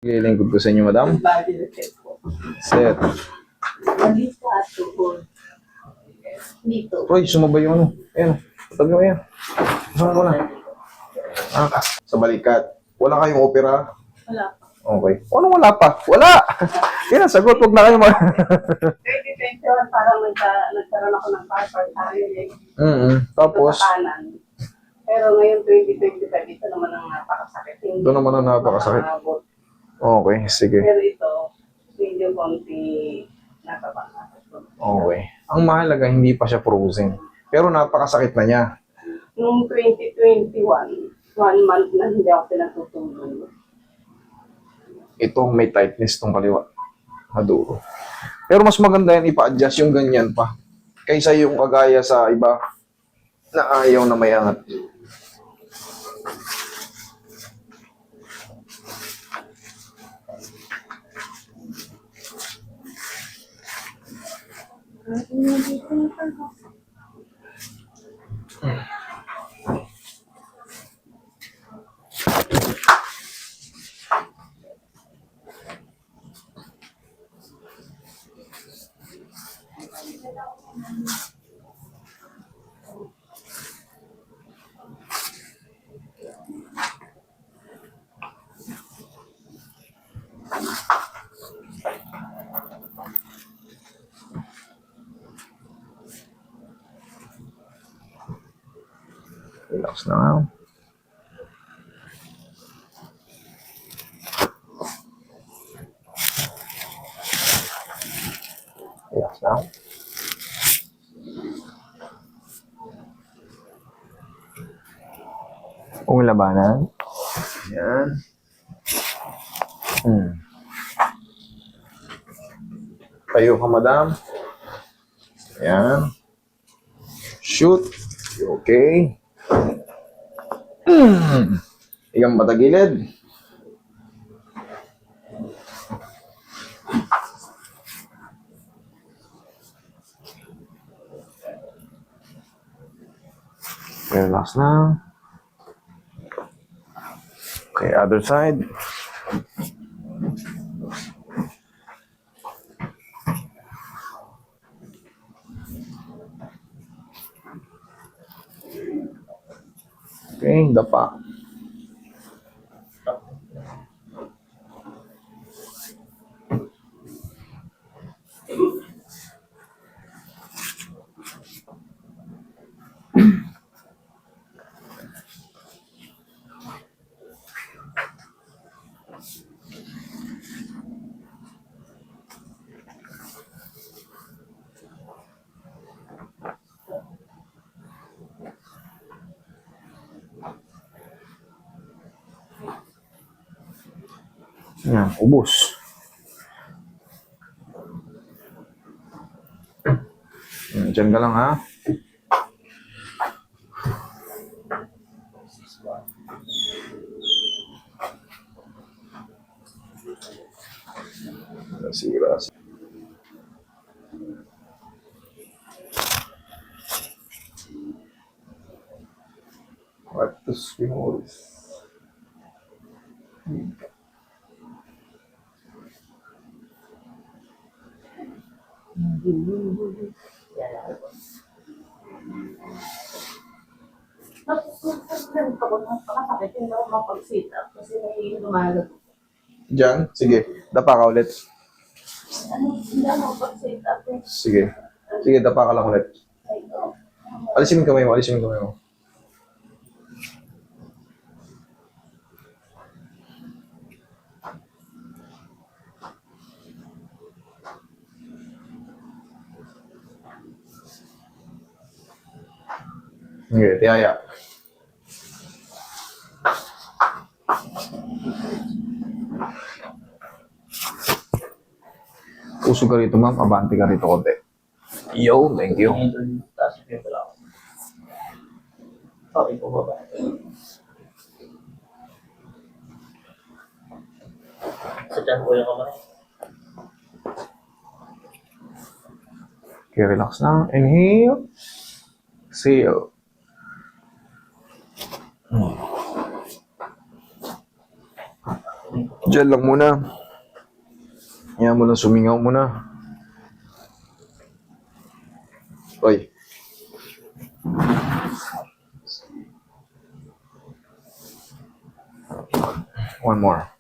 Lingkod ko sa inyo, madam. Body repair po. Set. Nandito at tukol. Dito. Roy, sumabay yung ano. Ayan. Patabi mo yan. Saan ko na? Sa balikat. Wala kayong opera? Wala pa. Okay. Ano wala pa? Wala! Yan, sagot. Huwag na kayo mag... 2021 parang nagkaroon ako ng part-time. Tapos, Sa kanan. Pero ngayon 2025, ito naman ang napakasakit. ito naman ang napakasakit. Nakakabot. Okay, sige. Pero ito, medyo konti napapasakit. Okay. Ang mahalaga, hindi pa siya frozen. Pero napakasakit na niya. Noong 2021, 1 month na hindi ako pinatutulog. Ito, may tightness tong kaliwa. Maduro. Pero mas maganda yan ipa-adjust yung ganyan pa. Kaysa yung kagaya sa iba na ayaw na may angat. Relax na nga. Relax na. Kung labanan. Yan. Tayo ka, madam. Yan. Shoot. Okay. Igang patagilid. Relax na. Okay, other side. Okay, dapa. Yan, ubos. Diyan ka lang, ha? Nasira. What the swing is? Napakasakit, hindi ako mapag-sit up kasi may lumalag. Diyan? Sige. Dapa ka ulit. Hindi ako mapag-sit up eh. Sige. Sige, dapa ka lang ulit. Ay, oh. Alisin mo yung kamay mo. Alisin mo yung kamay mo. Okay, tiyaya. Puso ka rito, ma'am. Abante ka rito konti. Yo, thank you. Okay po ba? Sa dyan po yung kamay. Okay, relax lang. Inhale. Exhale. Diyan lang muna. Yan mo lang sumingaw muna. Oy. One more.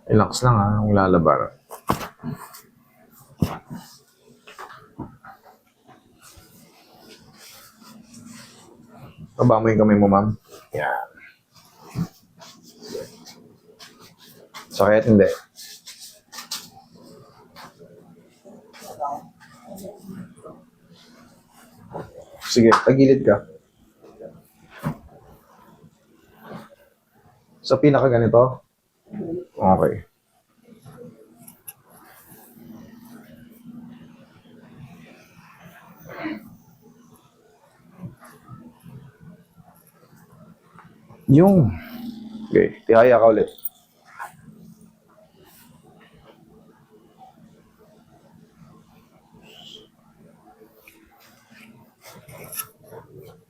Relax lang ha, kung lalabaran. Baba mo yung kamay mo, ma'am. Yan. Sakit, hindi. Sige, tagilid ka. Sa pinaka ganito? Okay. Yung. Okay, tihaya ka ulit.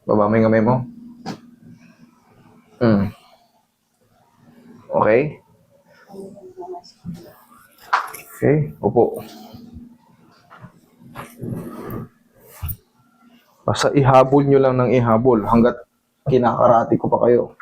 Baba mo yung kamay mo. Okay. Okay, upo. Basta ihabol nyo lang ng ihabol hanggat kinakarati ko pa kayo.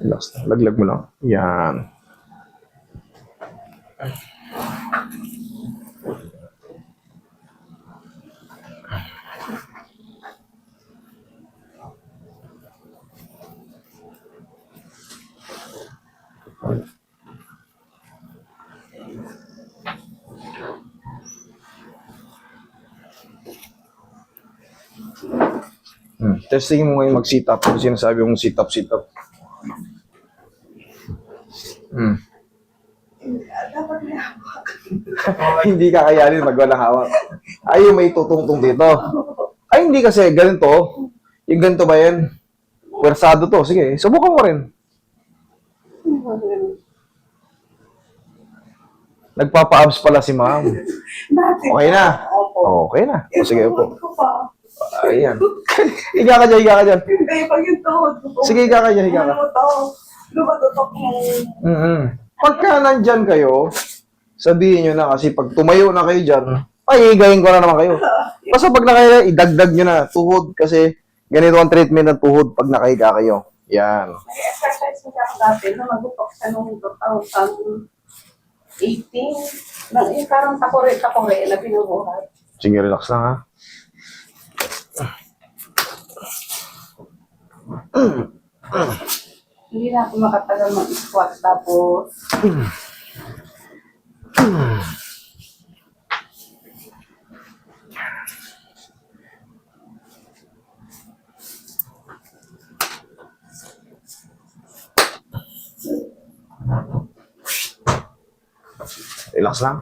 Relax lang. Laglag mo lang. Yan. Testing mo ngayon mag-sit up. Kung sinasabi mong sit up, sit up. Hindi kakayanin pag walang hawak. Ay, yung may tutungtong dito. Ay, hindi kasi. Ganito. Yung ganito ba yan? Pwersado to. Sige, subukan mo rin. Nagpapa-abs pala si ma'am. Okay na. Okay na. O, sige, upo. Ayan. Higa ka dyan, higa ka dyan. Eh, pag yung tuhod ko po. Sige, higa ka dyan, higa ka. Lumatutok mo. Pagka nandyan kayo, sabihin nyo na kasi pag tumayo na kayo dyan, pahihigayin ko na naman kayo. Basta pag nakahiga, idagdag nyo na tuhod kasi ganito ang treatment ng tuhod pag nakahiga kayo. Yan. Nag-exercise mo ako dati na magutok siya noong 2018. Yung parang takore na binubuhat. Sige, relax lang ha. Hindi na ako makatagal mag-squat tapos Relax lang.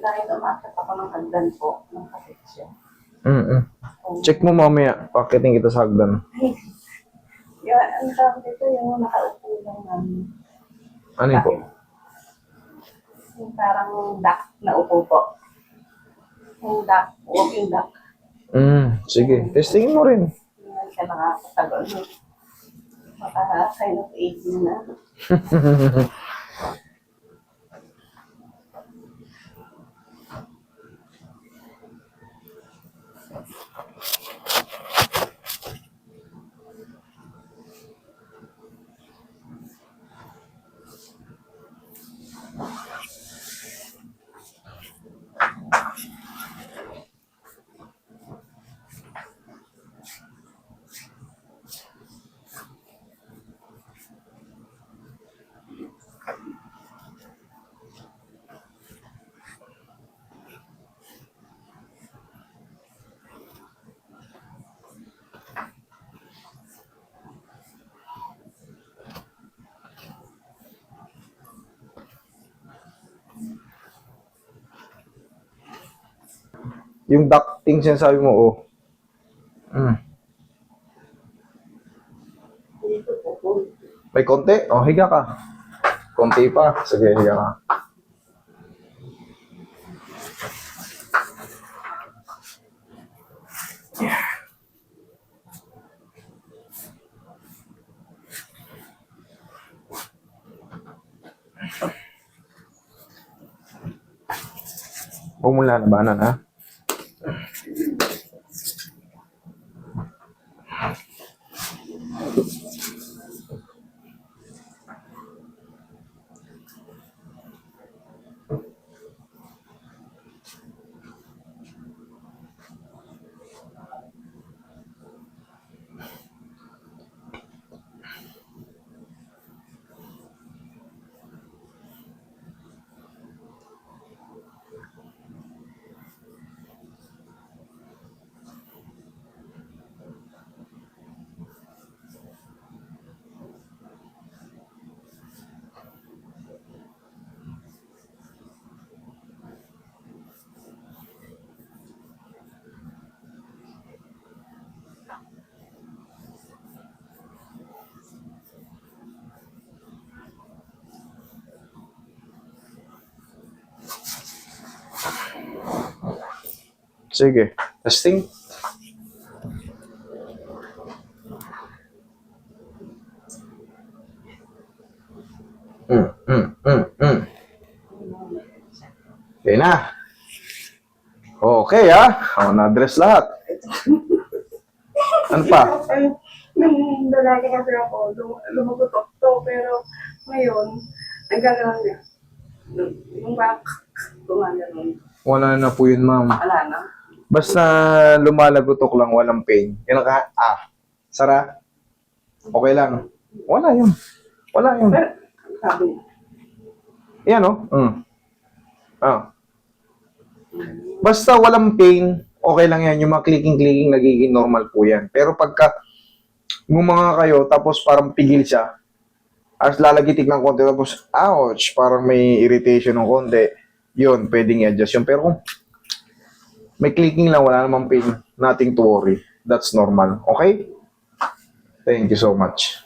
dahil umakit ako ng hagdan po ng kasitsya. Mm-mm. So, Check mo mamaya. Pakiting kita sa hagdan. Yung, ang tawag dito, yung nakaupo lang namin. Ano yun po? Yung parang duck na upo po. Yung duck, walking duck. Sige. Testingin mo rin. Hindi siya nakakatagal. Baka kind of aging na. Yung ducting sinasabi mo, oh. Dito po. May konti? Oh, higa ka. Konti pa. Sige, higa ka. Huwag mo lalabanan, ha? Sige. Testing. Okay na. Okay, ha? Oh, na-address lahat. Ano pa? Nung lalaki kasi ako, lumagutok to, pero ngayon, nagagawa niya. Yung back, gumagano'n. Wala na po yun, ma'am. Wala na. Basta lumalagotok lang, walang pain. Yan ka, sara. Okay lang. Wala yun. Wala yun. Pero, sabi niya, Yan, oh. Basta walang pain, okay lang yan. Yung mga clicking-clicking, nagiging normal po yan. Pero pagka gumanga kayo, tapos parang pigil siya, as lalagitik ng konti, tapos, ouch, parang may irritation ng konti, yun, pwedeng i-adjust yun. Pero kung may clicking lang, wala namang pain, nothing to worry. That's normal. Okay? Thank you so much.